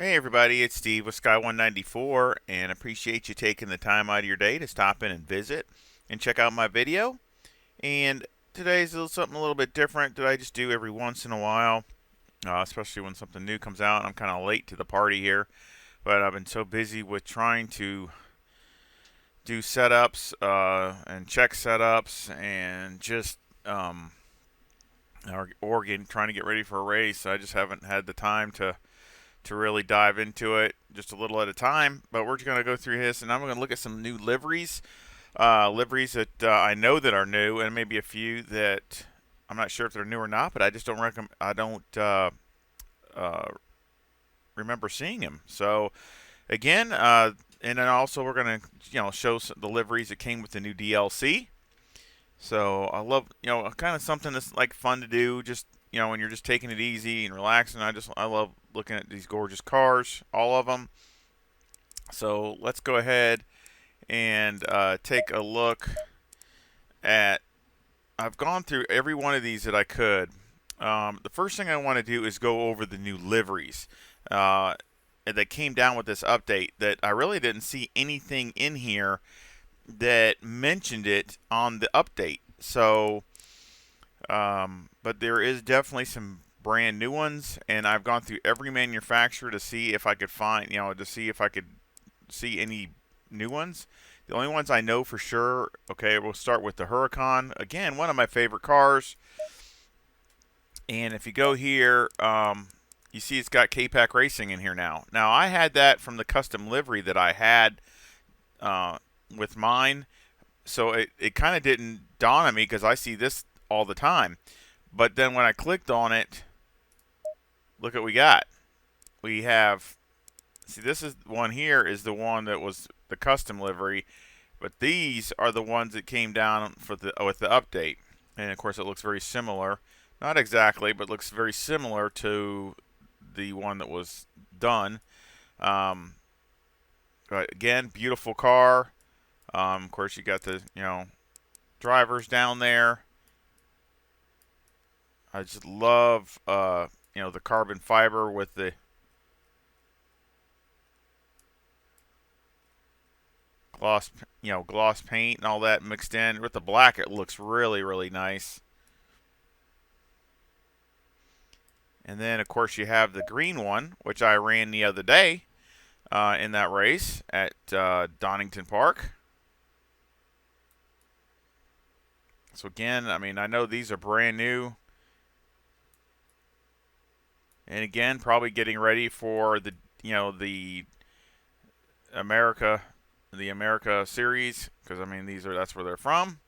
Hey everybody, it's Steve with Sky194 and appreciate you taking the time out of your day to stop in and visit and check out my video. And today's something a little bit different that I just do every once in a while, especially when something new comes out. I'm kind of late to the party here, but I've been so busy with trying to do setups and check setups and just trying to get ready for a race. I just haven't had the time to really dive into it just a little at a time. But we're just going to go through this, and I'm going to look at some new liveries, liveries that I know that are new, and maybe a few that I'm not sure if they're new or not. But I just don't recommend. I don't uh, remember seeing them. So again, and then also we're going to show the liveries that came with the new DLC. So I love kind of something that's like fun to do, just when you're just taking it easy and relaxing. I love looking at these gorgeous cars, all of them. So let's go ahead and take a look at. I've gone through every one of these that I could. The first thing I want to do is go over the new liveries that came down with this update. That I really didn't see anything in here that mentioned it on the update. So, but there is definitely some brand new ones, and I've gone through every manufacturer to see if I could find, to see if I could see any new ones. The only ones I know for sure, okay, we'll start with the Huracan. Again, one of my favorite cars. And if you go here, you see it's got K-Pack Racing in here now. Now, I had that from the custom livery that I had with mine, so it kind of didn't dawn on me because I see this all the time. But then when I clicked on it, look what we got. We have, see, this is one here is the one that was the custom livery, but these are the ones that came down for the with the update. And of course, it looks very similar. Not exactly, but looks very similar to the one that was done. Um, but again, beautiful car. Of course, you got the drivers down there. I just love the carbon fiber with the gloss gloss paint and all that mixed in with the black. It looks really really nice. And then of course you have the green one, which I ran the other day in that race at Donington Park. So again, I mean, I know these are brand new. And again, probably getting ready for the the America the America series, because I mean that's where they're from.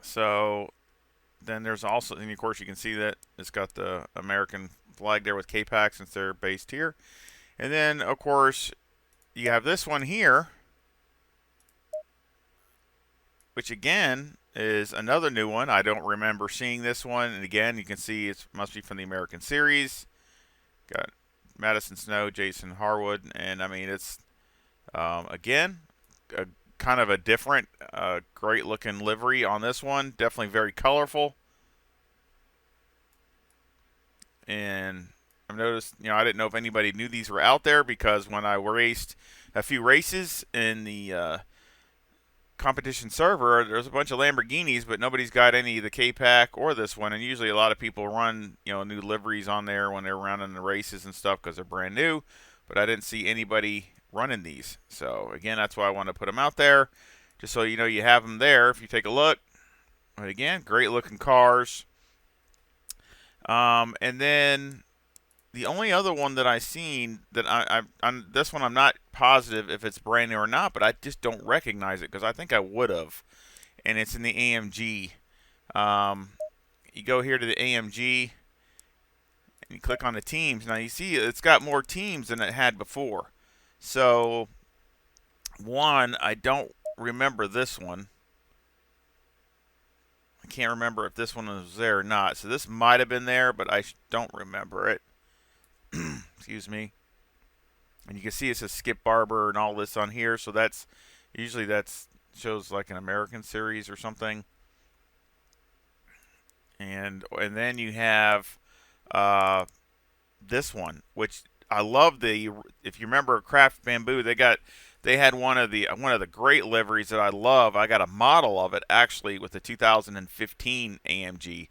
So then there's also, and of course you can see that it's got the American flag there with K-Pack since they're based here. And then of course you have this one here, which again is another new one. I don't remember seeing this one, and again you can see it must be from the American series. Got Madison Snow, Jason Harwood, and I mean it's again a kind of a different, great looking livery on this one. Definitely very colorful. And I've noticed, I didn't know if anybody knew these were out there because when I raced a few races in the competition server, there's a bunch of Lamborghinis, but nobody's got any of the K-Pack or this one. And usually a lot of people run, new liveries on there when they're running the races and stuff because they're brand new. But I didn't see anybody running these. So again, that's why I want to put them out there, just so you have them there if you take a look. But again, great looking cars. And then the only other one that I seen that I'm this one I'm not positive if it's brand new or not, but I just don't recognize it because I think I would have, and it's in the AMG. Um, you go here to the AMG and you click on the teams. Now you see it's got more teams than it had before. So one, I don't remember this one. I can't remember if this one was there or not. So this might have been there, but I don't remember it. Excuse me. And you can see it says Skip Barber and all this on here. So that's usually shows like an American series or something. And then you have this one, which I love. If you remember Craft Bamboo, they had one of the great liveries that I love. I got a model of it actually with the 2015 AMG,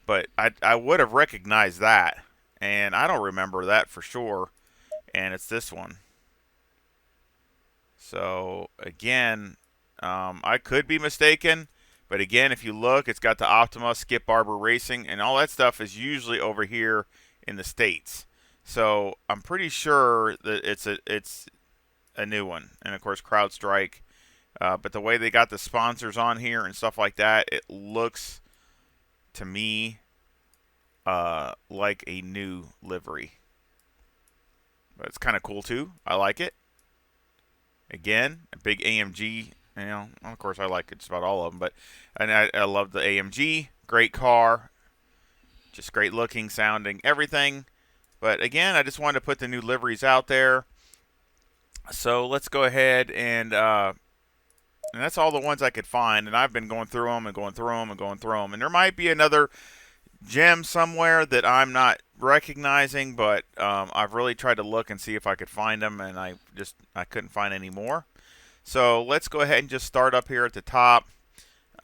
but I would have recognized that, and I don't remember that for sure. And it's this one. So again, I could be mistaken, but again, if you look, it's got the Optima, Skip Barber Racing, and all that stuff is usually over here in the States. So I'm pretty sure that it's a new one, and of course CrowdStrike. But the way they got the sponsors on here and stuff like that, it looks to me like a new livery. But it's kind of cool too. I like it. Again, a big AMG. You know, of course, I like just about all of them, but and I love the AMG. Great car, just great looking, sounding, everything. But again, I just wanted to put the new liveries out there. So let's go ahead and that's all the ones I could find. And I've been going through them and going through them and going through them. And there might be another gem somewhere that I'm not recognizing, but I've really tried to look and see if I could find them, and I couldn't find any more. So let's go ahead and just start up here at the top.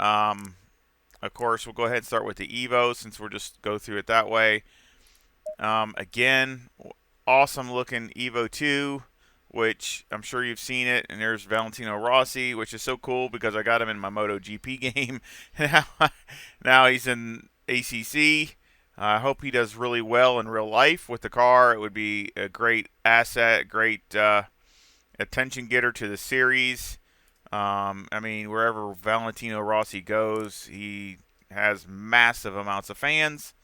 Of course, we'll go ahead and start with the Evo since we'll just go through it that way. Again, awesome looking Evo 2, which I'm sure you've seen it. And there's Valentino Rossi, which is so cool because I got him in my MotoGP game. Now he's in ACC. I hope he does really well in real life with the car. It would be a great asset, great attention getter to the series. I mean, wherever Valentino Rossi goes, he has massive amounts of fans.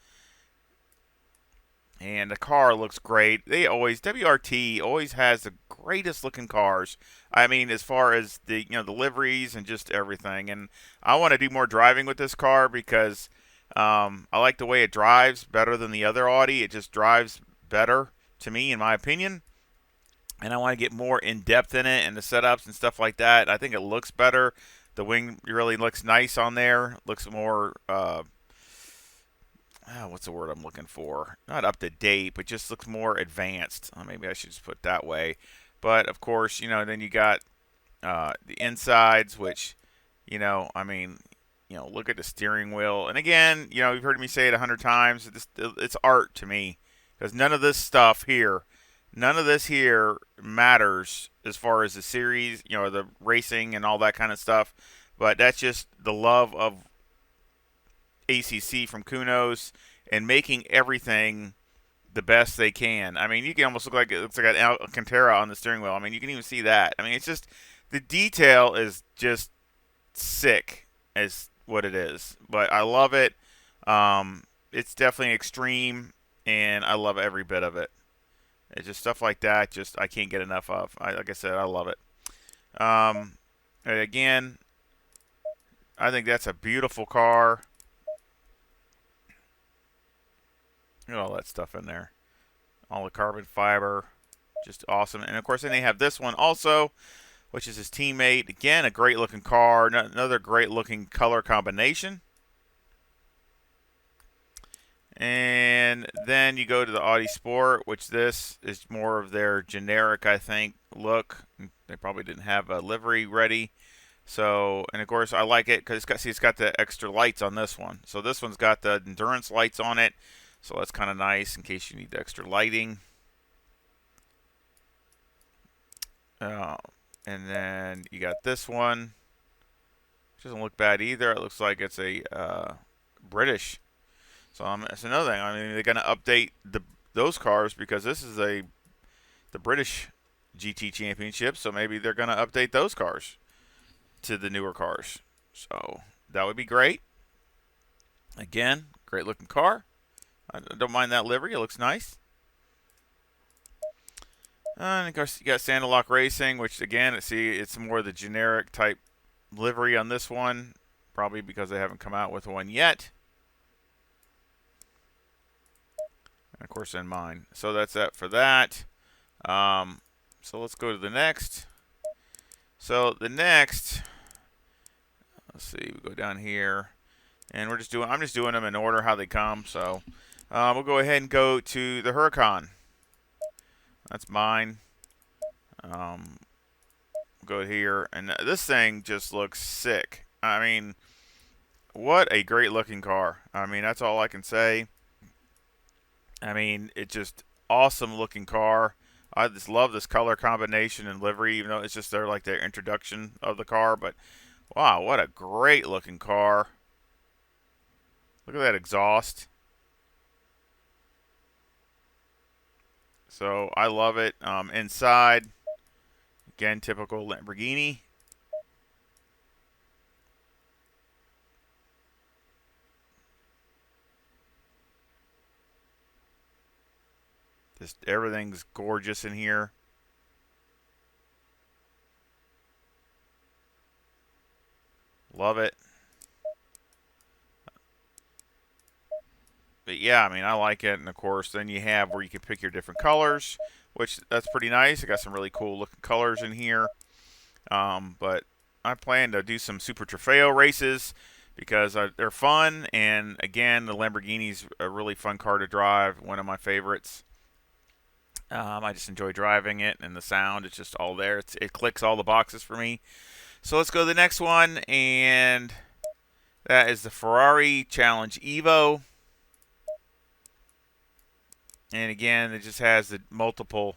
And the car looks great. WRT always has the greatest looking cars. I mean, as far as the liveries and just everything. And I want to do more driving with this car because I like the way it drives better than the other Audi. It just drives better to me, in my opinion. And I want to get more in depth in it and the setups and stuff like that. I think it looks better. The wing really looks nice on there. Looks more what's the word I'm looking for? Not up to date, but just looks more advanced. Maybe I should just put it that way. But of course, then you got the insides, which, I mean, look at the steering wheel. And again, you've heard me say it 100 times. It's art to me because none of this stuff here, none of this here matters as far as the series, the racing and all that kind of stuff. But that's just the love of ACC from Kunos and making everything the best they can. I mean, you can almost look like it looks like an Alcantara on the steering wheel. I mean, you can even see that. I mean, it's just the detail is just sick as what it is. But I love it. It's definitely extreme, and I love every bit of it. It's just stuff like that. Just I can't get enough of. Like I said, I love it. Again, I think that's a beautiful car. Look at all that stuff in there. All the carbon fiber. Just awesome. And, of course, then they have this one also, which is his teammate. Again, a great-looking car. Another great-looking color combination. And then you go to the Audi Sport, which this is more of their generic, I think, look. They probably didn't have a livery ready. So, and of course, I like it because it's got the extra lights on this one. So this one's got the endurance lights on it. So that's kind of nice in case you need the extra lighting. And then you got this one. Which doesn't look bad either. It looks like it's a British. So that's another thing. I mean, they're going to update those cars because this is the British GT Championship. So maybe they're going to update those cars to the newer cars. So that would be great. Again, great looking car. I don't mind that livery. It looks nice. And of course, you got Sandalock Racing, which again, it's more of the generic type livery on this one. Probably because they haven't come out with one yet. And of course, in mine. So that's that for that. So let's go to the next. So the next, let's see, we go down here, and I'm just doing them in order how they come. So We'll go ahead and go to the Huracan. That's mine. Go here, and this thing just looks sick. I mean, what a great looking car. I mean, that's all I can say. I mean, it's just awesome looking car. I just love this color combination and livery, even though it's just their introduction of the car. But wow, what a great looking car! Look at that exhaust. So I love it. Inside, again, typical Lamborghini. Just everything's gorgeous in here. Love it. But yeah, I mean, I like it. And of course, then you have where you can pick your different colors, which that's pretty nice. I got some really cool looking colors in here. But I plan to do some Super Trofeo races because they're fun. And again, the Lamborghini's a really fun car to drive. One of my favorites. I just enjoy driving it, and the sound, it's just all there. It clicks all the boxes for me. So let's go to the next one, and that is the Ferrari Challenge Evo. And again, it just has the multiple,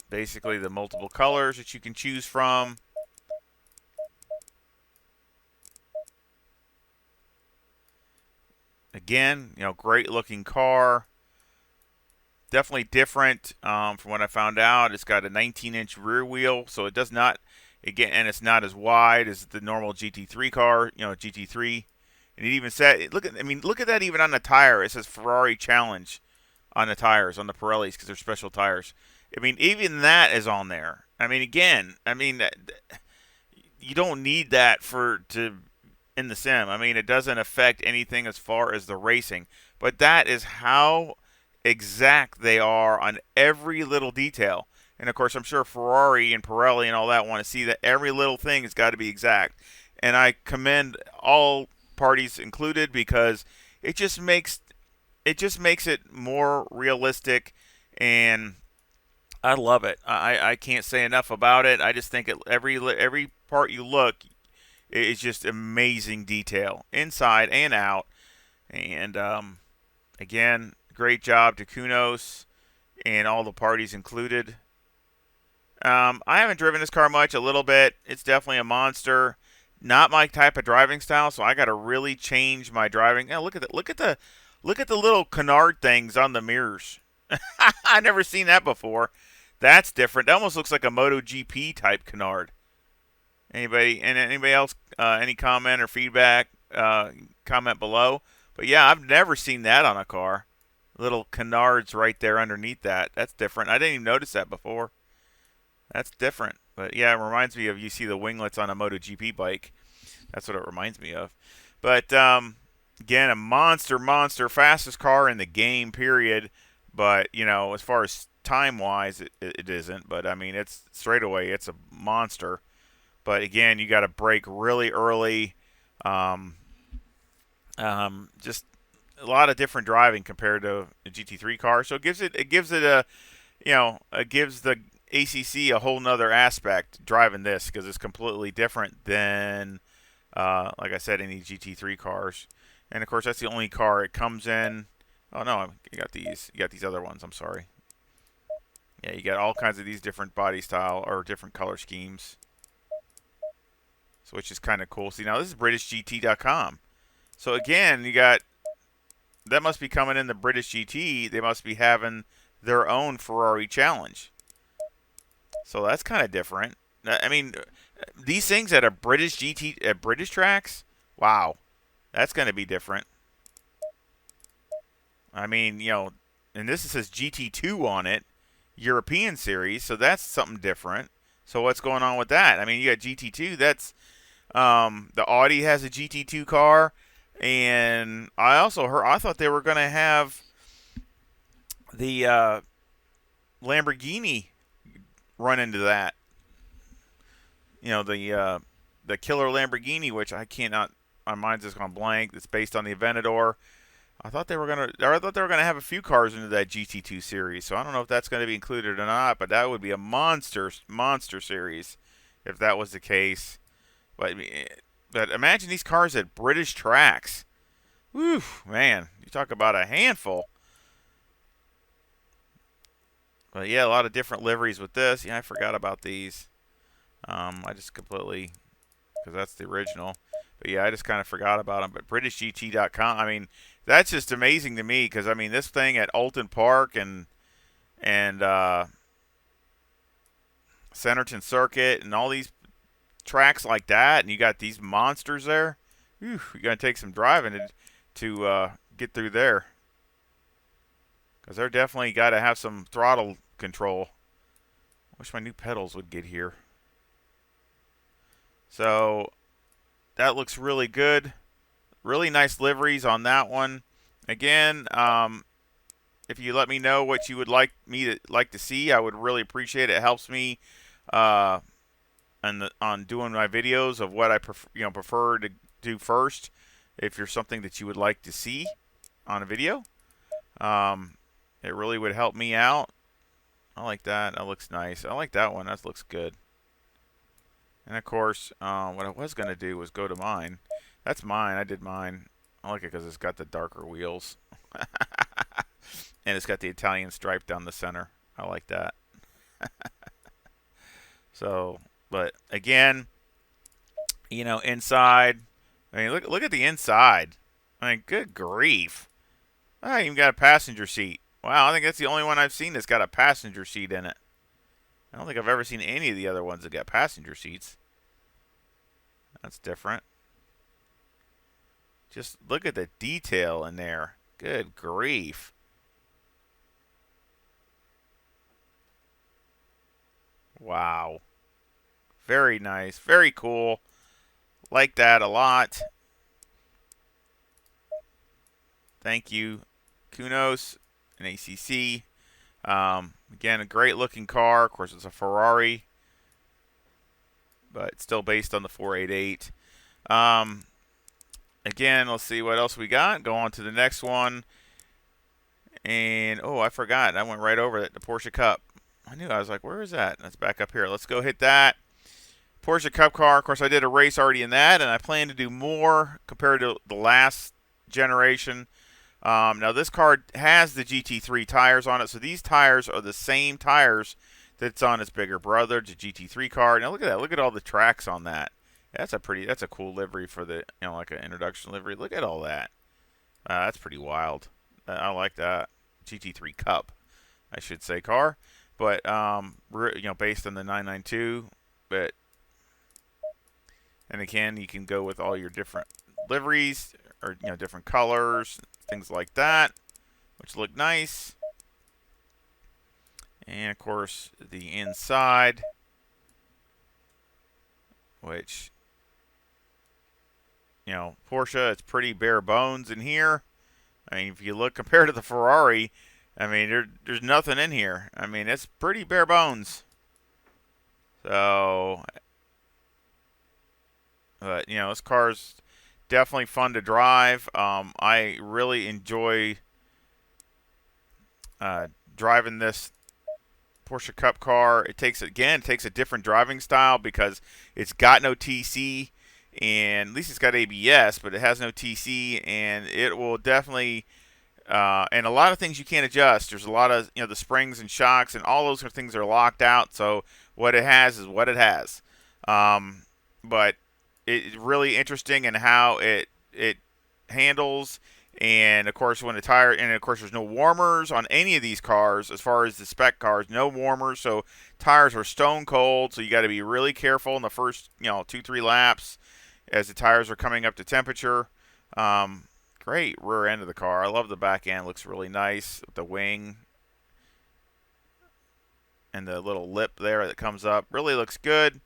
basically the multiple colors that you can choose from. Again, great looking car. Definitely different from what I found out. It's got a 19-inch rear wheel, so it does not, again, and it's not as wide as the normal GT3 car. GT3. And it even said, look at that even on the tire. It says Ferrari Challenge on the tires, on the Pirellis, because they're special tires. I mean, even that is on there. I mean, again, you don't need that in the sim. I mean, it doesn't affect anything as far as the racing, but that is how exact they are on every little detail. And of course, I'm sure Ferrari and Pirelli and all that want to see that every little thing has got to be exact. And I commend all parties included because it just makes it more realistic, and I love it. I can't say enough about it. I just think every part you look is just amazing detail inside and out. And again, great job to Kunos and all the parties included. I haven't driven this car much, a little bit. It's definitely a monster. Not my type of driving style, so I got to really change my driving. Look at the little canard things on the mirrors. I never seen that before. That's different. That almost looks like a MotoGP type canard. Anybody else? Any comment or feedback? Comment below. But yeah, I've never seen that on a car. Little canards right there underneath that. That's different. I didn't even notice that before. That's different. But yeah, it reminds me of, you see the winglets on a MotoGP bike. That's what it reminds me of. But again, a monster, fastest car in the game, period. But as far as time-wise, it isn't. But I mean, it's straight away, it's a monster. But again, you got to brake really early. Just a lot of different driving compared to a GT3 car. So it gives it it gives the ACC a whole nother aspect driving this, because it's completely different than, like I said, any GT3 cars. And of course, that's the only car it comes in. Oh no, you got these other ones. I'm sorry. Yeah, you got all kinds of these different body style or different color schemes. So which is kind of cool. See, now this is BritishGT.com. So again, you got, that must be coming in the British GT. They must be having their own Ferrari Challenge. So that's kind of different. I mean, these things at a British GT at British tracks, wow, that's going to be different. I mean, and this says GT2 on it, European series, so that's something different. So what's going on with that? I mean, you got GT2. That's the Audi has a GT2 car, and I thought they were going to have the Lamborghini run into that. The killer Lamborghini, which I cannot, my mind's just gone blank. It's based on the Aventador. I thought they were gonna have a few cars into that GT2 series. So I don't know if that's going to be included or not. But that would be a monster series if that was the case. But imagine these cars at British tracks. Whew, man, you talk about a handful. But yeah, a lot of different liveries with this. Yeah, I forgot about these. I just completely, because that's the original. But yeah, I just kind of forgot about them. But BritishGT.com, I mean, that's just amazing to me because I mean, this thing at Alton Park and Centerton Circuit and all these tracks like that, and you got these monsters there. Whew, you're gonna take some driving to get through there because they're definitely got to have some throttle control. Wish my new pedals would get here. So that looks really good. Really nice liveries on that one. Again, if you let me know what you would like to see, I would really appreciate it. It helps me on doing my videos of what I prefer to do first. If you're something that you would like to see on a video, it really would help me out. I like that. That looks nice. I like that one. That looks good. And of course, what I was going to do was go to mine. That's mine. I did mine. I like it because it's got the darker wheels. And it's got the Italian stripe down the center. I like that. So, but again, inside. I mean, look at the inside. I mean, good grief. I even got a passenger seat. Wow, I think that's the only one I've seen that's got a passenger seat in it. I don't think I've ever seen any of the other ones that got passenger seats. That's different. Just look at the detail in there. Good grief. Wow. Very nice. Very cool. Like that a lot. Thank you, Kunos and ACC. Again, a great looking car. Of course, it's a Ferrari, but it's still based on the 488. Again, let's see what else we got. Go on to the next one. And, oh, I forgot. I went right over it. The Porsche Cup. I was like, where is that? That's back up here. Let's go hit that. Porsche Cup car. Of course, I did a race already in that, and I plan to do more compared to the last generation. Now, this car has the GT3 tires on it, so these tires are the same tires that's on its bigger brother, the GT3 car. Now, look at that. Look at all the tracks on that. That's a cool livery for the, like an introduction livery. Look at all that. That's pretty wild. I like that. GT3 Cup, I should say, car. But, based on the 992. But, and again, you can go with all your different liveries or, different colors, things like that, which look nice. And, of course, the inside, which, Porsche, it's pretty bare bones in here. I mean, if you look compared to the Ferrari, I mean, there's nothing in here. I mean, it's pretty bare bones. So, but, this car's definitely fun to drive. I really enjoy driving this Porsche Cup car. It takes a different driving style because it's got no TC, and at least it's got ABS, but it has no TC, and it will definitely and a lot of things you can't adjust. There's a lot of the springs and shocks and all those things are locked out. So what it has is what it has. But it's really interesting in how it handles. And of course, there's no warmers on any of these cars as far as the spec cars. No warmers, so tires are stone cold. So you got to be really careful in the first 2-3 laps as the tires are coming up to temperature. Great rear end of the car. I love the back end. Looks really nice with the wing and the little lip there that comes up. Really looks good.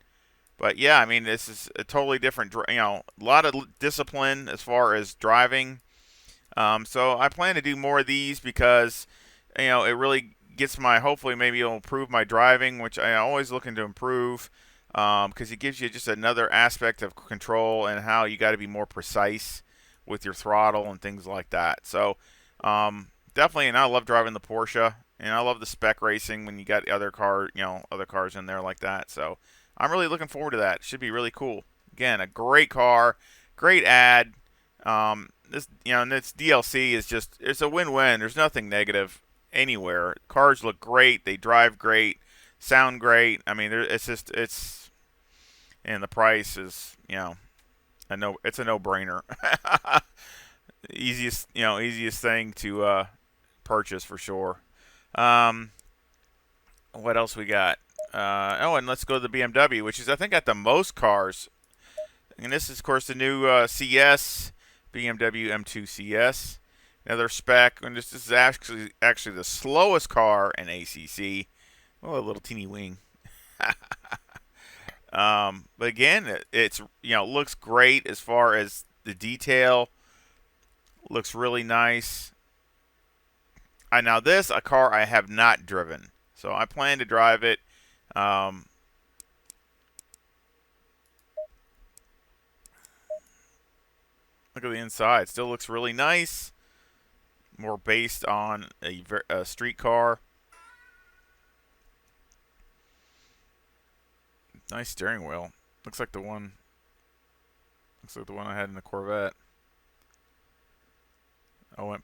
But yeah, I mean, this is a totally different, a lot of discipline as far as driving. So I plan to do more of these because, it really gets hopefully maybe it'll improve my driving, which I always looking to improve, because it gives you just another aspect of control and how you got to be more precise with your throttle and things like that. So definitely, and I love driving the Porsche, and I love the spec racing when you got other other cars in there like that. So I'm really looking forward to that. It should be really cool. Again, a great car, great ad. This and this DLC is just, it's a win-win. There's nothing negative anywhere. Cars look great, they drive great, sound great. I mean, and the price is, it's a no-brainer. Easiest thing to purchase for sure. What else we got? And let's go to the BMW, which is, I think, got the most cars. And this is, of course, the new CS, BMW M2 CS. Another spec, and this is actually the slowest car in ACC. Oh, a little teeny wing. But again, it's looks great as far as the detail. Looks really nice. Now this, a car I have not driven, so I plan to drive it. Look at the inside. Still looks really nice. More based on a street car. Nice steering wheel. Looks like the one I had in the Corvette.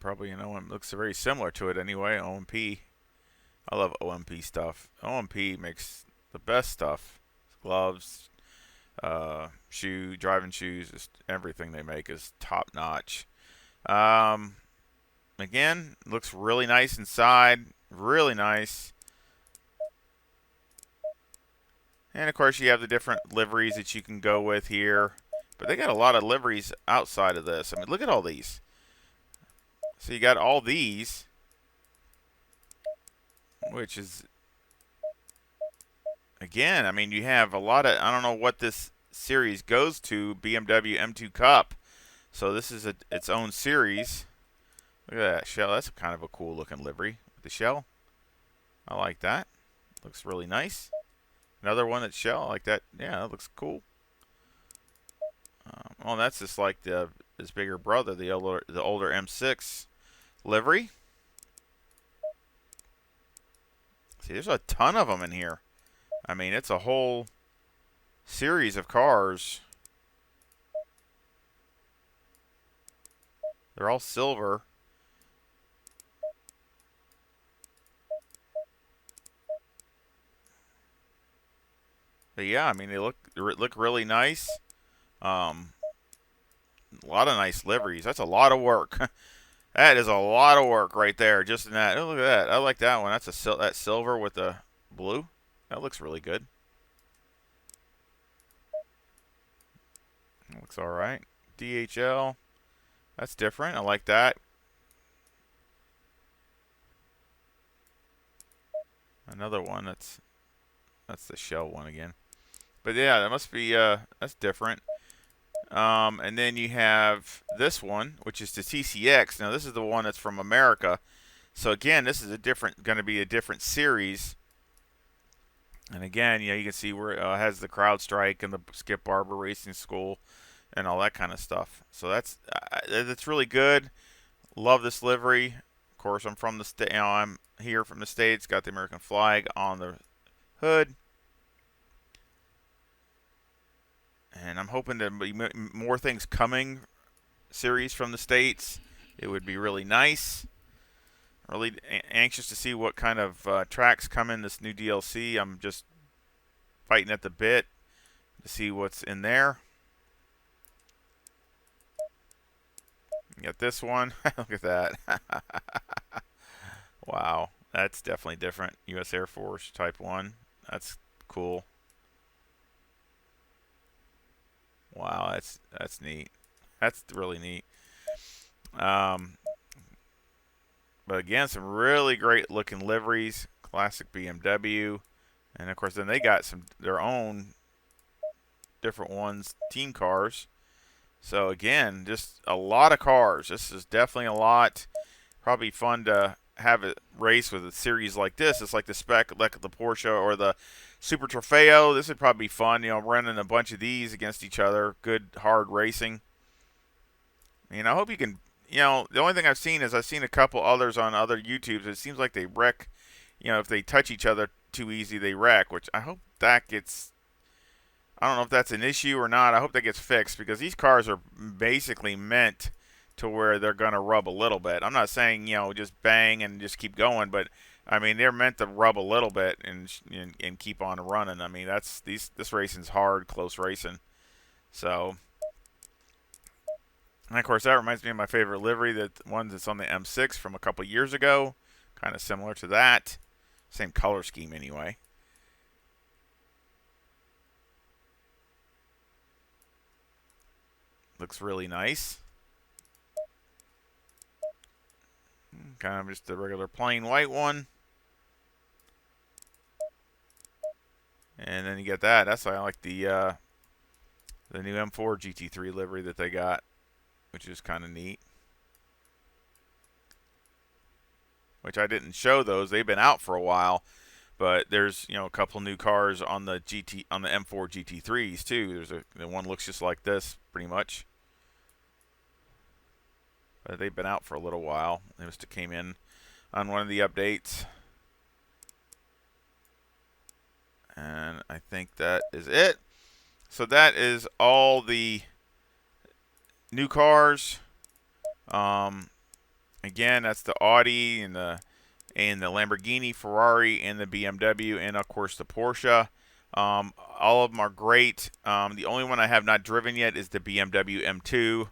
Probably an OMP. Looks very similar to it anyway. OMP. I love OMP stuff. OMP makes the best stuff. Gloves, driving shoes, just everything they make is top notch. Again, looks really nice inside. Really nice. And of course, you have the different liveries that you can go with here. But they got a lot of liveries outside of this. I mean, look at all these. So you got all these, which is, again, I mean, you have a lot of, I don't know what this series goes to, BMW M2 Cup. So this is its own series. Look at that shell. That's kind of a cool looking livery with the shell. I like that. Looks really nice. Another one that's shell. I like that. Yeah, that looks cool. That's just like his bigger brother, the older M6 livery. See, there's a ton of them in here. I mean, it's a whole series of cars. They're all silver. But yeah, I mean, they look really nice. A lot of nice liveries. That's a lot of work. That is a lot of work right there, just in that. Oh, look at that. I like that one. That's that silver with the blue. That looks really good. That looks all right. DHL. That's different. I like that. Another one. That's the shell one again. But yeah, that must be that's different. And then you have this one, which is the TCX. Now this is the one that's from America. So again, this is going to be a different series. And again, you can see where it has the CrowdStrike and the Skip Barber Racing School and all that kind of stuff. So that's really good. Love this livery. Of course, I'm from the state. I'm here from the States. Got the American flag on the hood. And I'm hoping to be more things coming, series from the States. It would be really nice. Really anxious to see what kind of tracks come in this new DLC. I'm just fighting at the bit to see what's in there. You got this one. Look at that. Wow. That's definitely different. U.S. Air Force Type 1. That's cool. Wow, that's neat. That's really neat. But again, some really great looking liveries. Classic BMW. And of course, then they got their own different ones, team cars. So again, just a lot of cars. This is definitely a lot. Probably fun to have a race with a series like this. It's like the spec, like the Porsche or the Super Trofeo. This would probably be fun, running a bunch of these against each other. Good, hard racing. I mean, I hope you can. You know, the only thing I've seen is I've seen a couple others on other YouTubes. It seems like they wreck. You know, if they touch each other too easy, they wreck. Which I hope that gets. I don't know if that's an issue or not. I hope that gets fixed because these cars are basically meant to where they're gonna rub a little bit. I'm not saying just bang and just keep going, but I mean they're meant to rub a little bit and keep on running. I mean this racing's hard, close racing. So, and of course that reminds me of my favorite livery, that one that's on the M6 from a couple years ago, kind of similar to that, same color scheme anyway. Looks really nice. Kind of just a regular plain white one. And then you get that. That's why I like the new M4 GT3 livery that they got, which is kind of neat. Which I didn't show those. They've been out for a while, but there's a couple new cars on the M4 GT3s too. The one looks just like this pretty much. But they've been out for a little while. They must have came in on one of the updates. And I think that is it. So that is all the new cars. Again, that's the Audi and the Lamborghini, Ferrari, and the BMW, and of course the Porsche. All of them are great. The only one I have not driven yet is the BMW M2,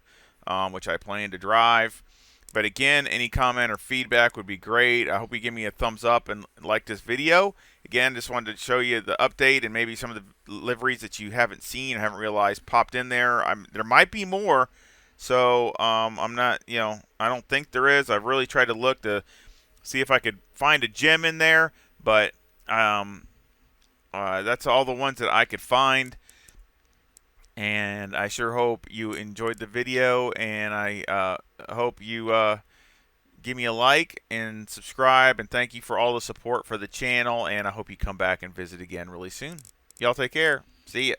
which I plan to drive. But again, any comment or feedback would be great. I hope you give me a thumbs up and like this video. Again, just wanted to show you the update and maybe some of the liveries that you haven't seen, haven't realized popped in there. There might be more, so I'm not, I don't think there is. I've really tried to look to see if I could find a gem in there, but that's all the ones that I could find. And I sure hope you enjoyed the video, and I hope you give me a like and subscribe, and thank you for all the support for the channel, and I hope you come back and visit again really soon. Y'all take care. See ya.